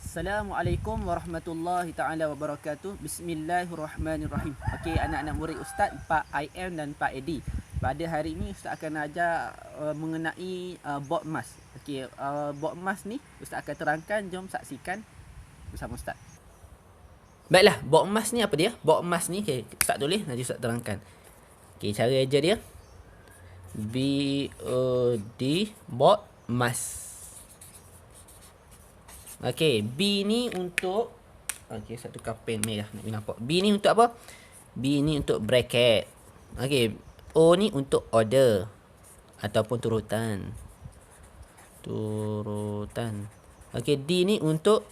Assalamualaikum warahmatullahi taala wabarakatuh. Bismillahirrahmanirrahim. Okey, anak-anak murid Ustaz Pak IM dan Pak Edi. Pada hari ini Ustaz akan ajar mengenai bot emas. Okey, bot emas ni Ustaz akan terangkan. Jom saksikan bersama Ustaz. Baiklah, bot emas ni apa dia? Bot emas ni Ustaz tulis, nanti Ustaz terangkan. Okey, cara ajar dia BOD, bot emas. Okey, B ni untuk satu pen merah nak nampak. B ni untuk apa? B ni untuk bracket. Okey, O ni untuk order ataupun turutan. Okey, D ni untuk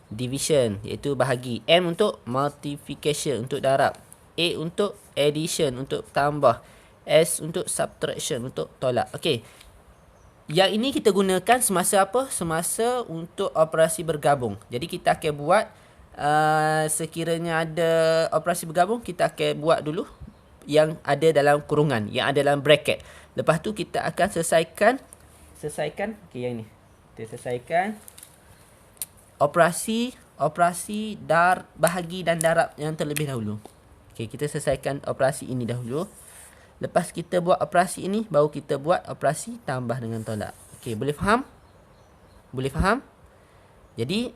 division, iaitu bahagi. M untuk multiplication, untuk darab. A untuk addition, untuk tambah. S untuk subtraction, untuk tolak. Okey. Yang ini kita gunakan semasa apa? Semasa untuk operasi bergabung. Jadi kita akan buat sekiranya ada operasi bergabung, kita akan buat dulu yang ada dalam kurungan, yang ada dalam bracket. Lepas tu kita akan selesaikan okey, yang ni. Kita selesaikan operasi bahagi dan darab yang terlebih dahulu. Okey, kita selesaikan operasi ini dahulu. Lepas kita buat operasi ini, baru kita buat operasi tambah dengan tolak. Okey, boleh faham? Boleh faham? Jadi,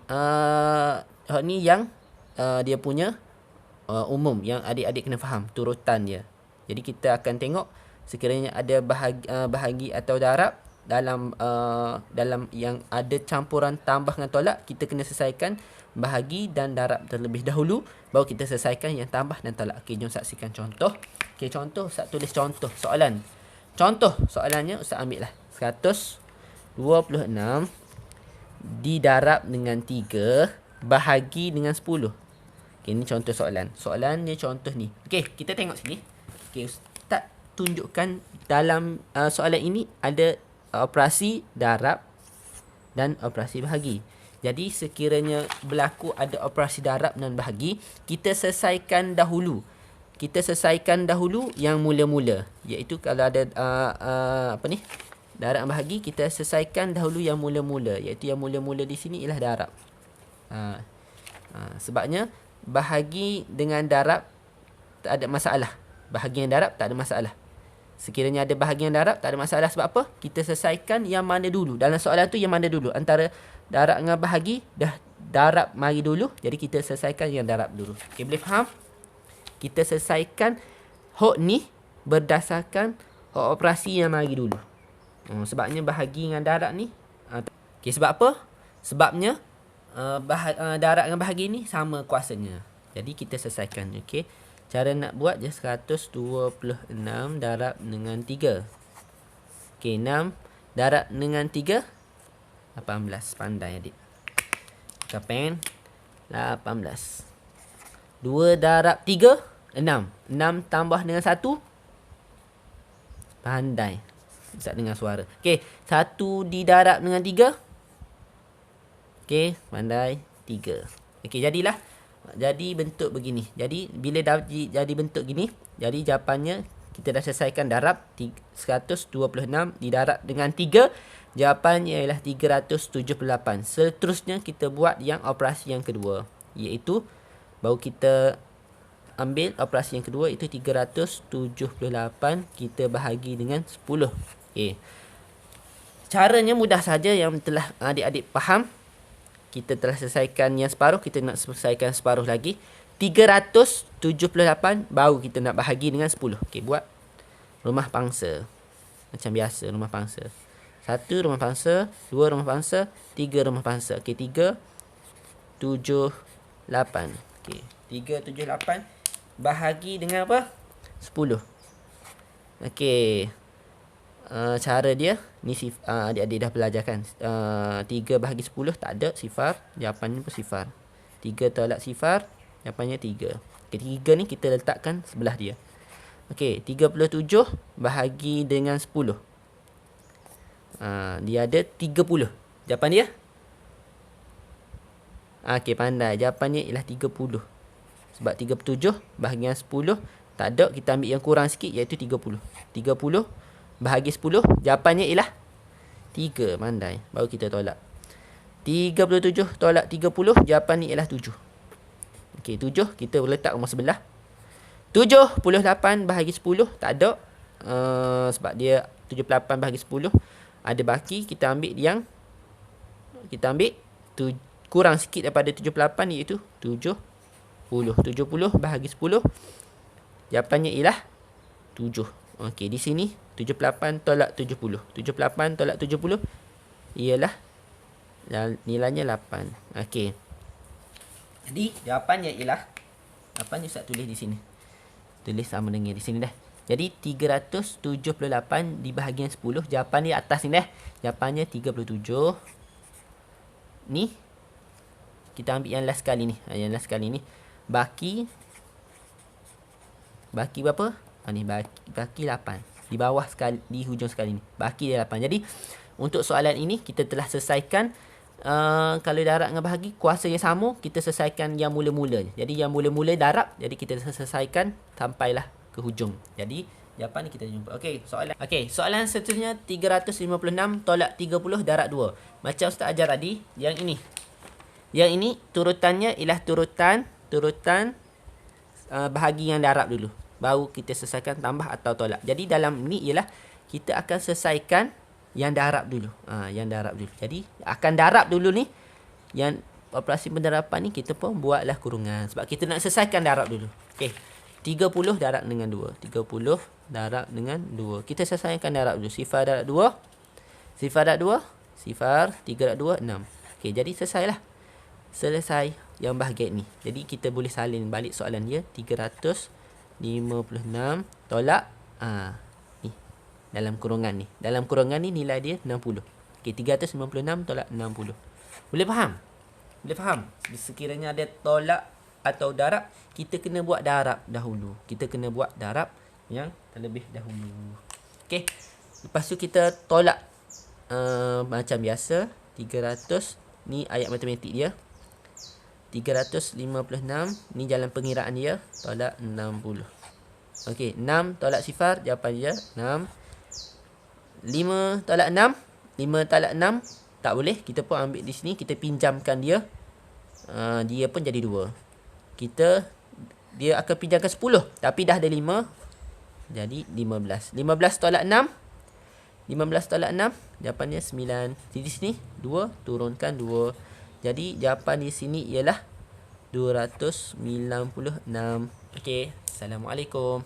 ni yang dia punya umum, yang adik-adik kena faham, turutan dia. Jadi, kita akan tengok sekiranya ada bahagi atau darab dalam yang ada campuran tambah dengan tolak, kita kena selesaikan bahagi dan darab terlebih dahulu, baru kita selesaikan yang tambah dan tolak. Okey, jom saksikan contoh. Okey, contoh, Ustaz tulis contoh soalan. Contoh soalannya Ustaz ambil lah. 126 didarab dengan 3 bahagi dengan 10. Okey, ni contoh soalan. Soalan ni contoh ni. Okey, kita tengok sini. Okey, Ustaz tunjukkan dalam soalan ini ada operasi darab dan operasi bahagi. Jadi sekiranya berlaku ada operasi darab dan bahagi, kita selesaikan dahulu. Kita selesaikan dahulu yang mula-mula, iaitu kalau ada darab dan bahagi, kita selesaikan dahulu yang mula-mula, iaitu yang mula-mula di sini ialah darab. Sebabnya bahagi dengan darab tak ada masalah. Bahagi dengan darab tak ada masalah. Sekiranya ada bahagian darab, tak ada masalah. Sebab apa? Kita selesaikan yang mana dulu. Dalam soalan tu yang mana dulu? Antara darab dengan bahagi, dah darab mari dulu. Jadi kita selesaikan yang darab dulu. Okay, boleh faham? Kita selesaikan hok ni berdasarkan hok operasi yang mari dulu. Sebabnya bahagi dengan darab ni. Okay, sebab apa? Sebabnya darab dengan bahagi ni sama kuasanya. Jadi kita selesaikan. Okay. Cara nak buat je 126 darab dengan 3. Okey, 6 darab dengan 3. 18. Pandai adik. Buka pen. 18. 2 darab 3. 6. 6 tambah dengan 1. Pandai. Bisa dengar suara. Okey, 1 didarab dengan 3. Okey, pandai. 3. Okey, jadilah. Jadi bentuk begini. Jadi bila dah jadi bentuk gini, jadi jawapannya kita dah selesaikan darab 126 didarab dengan 3. Jawapannya ialah 378. Seterusnya kita buat yang operasi yang kedua, iaitu baru kita ambil operasi yang kedua, itu 378 kita bahagi dengan 10. Okey. Caranya mudah saja, yang telah adik-adik faham. Kita telah selesaikan yang separuh, kita nak selesaikan separuh lagi. 378 baru kita nak bahagi dengan 10. Okey, buat rumah pangsa. Macam biasa, rumah pangsa. 1 rumah pangsa, 2 rumah pangsa, 3 rumah pangsa. Okey, 3, 7, 8. Okey, 3, 7, 8 bahagi dengan apa? 10. Okey. Cara dia ni adik-adik dah belajar kan. 3 bahagi 10 tak ada, sifar. Jawapannya pun sifar. 3 tolak sifar, jawapannya 3. Okey, 3 ni kita letakkan sebelah dia. Okey, 37 bahagi dengan 10. Dia ada 30. Jawapan dia? Okey, pandai. Jawapannya ialah 30. Sebab 37 bahagi dengan 10 tak ada, kita ambil yang kurang sikit, iaitu 30. 30 bahagi 10, jawapannya ialah 3. Pandai. Baru kita tolak. 37 tolak 30, jawapan ni ialah 7. Okey, 7 kita letak rumah sebelah. 78 bahagi 10 tak ada. Sebab dia 78 bahagi 10 ada baki, kita ambil kurang sikit daripada 78 iaitu 70. 70 bahagi 10 jawapannya ialah 7. Okey, di sini 78 tolak 70. 78 tolak 70 ialah nilainya 8. Okey. Jadi jawapannya ialah apa ni Ustaz tulis di sini. Tulis sama dengan di sini dah. Jadi 378 di bahagian 10, jawapan di atas ni dah. Jawapannya 37. Ni kita ambil yang last kali ni. Yang last kali ni baki berapa? Ni baki 8. Di bawah sekali, di hujung sekali ni. Baki dia 8. Jadi untuk soalan ini kita telah selesaikan. Kalau darab dengan bahagi kuasanya sama, kita selesaikan yang mula-mula. Jadi yang mula-mula darab, jadi kita selesaikan sampailah ke hujung. Jadi jawapan ni kita jumpa. Okey, soalan seterusnya 356 tolak 30 darab 2. Macam Ustaz ajar tadi, yang ini. Yang ini turutannya ialah turutan bahagi yang darab dulu. Baru kita selesaikan tambah atau tolak. Jadi dalam ni ialah kita akan selesaikan yang darab dulu. Yang darab dulu. Jadi akan darab dulu ni. Yang operasi pendarapan ni kita pun buatlah kurungan. Sebab kita nak selesaikan darab dulu. Okey. 30 darab dengan 2. 30 darab dengan 2. Kita selesaikan darab dulu. Sifar darab 2. Sifar darab 2. Sifar 3 darab 2. 6. Okey. Jadi selesailah. Selesai yang bahagian ni. Jadi kita boleh salin balik soalan dia. 356 tolak. Dalam kurungan ni. Dalam kurungan ni nilai dia 60. Okey, 356 tolak 60. Boleh faham? Boleh faham? Sekiranya ada tolak atau darab, kita kena buat darab dahulu. Kita kena buat darab yang terlebih dahulu. Okey. Lepas tu kita tolak macam biasa. 300 ni ayat matematik dia. 356 ni jalan pengiraan dia. Tolak 60. Okey, 6 tolak sifar, jawapan dia 6. 5 tolak 6. 5 tolak 6 tak boleh. Kita pun ambil di sini, kita pinjamkan dia. Dia pun jadi 2. Dia akan pinjamkan 10, tapi dah ada 5. Jadi 15. 15 tolak 6. 15 tolak 6 jawapannya 9. Jadi di sini 2 turunkan 2. Jadi jawapan di sini ialah 296. Okey, Assalamualaikum.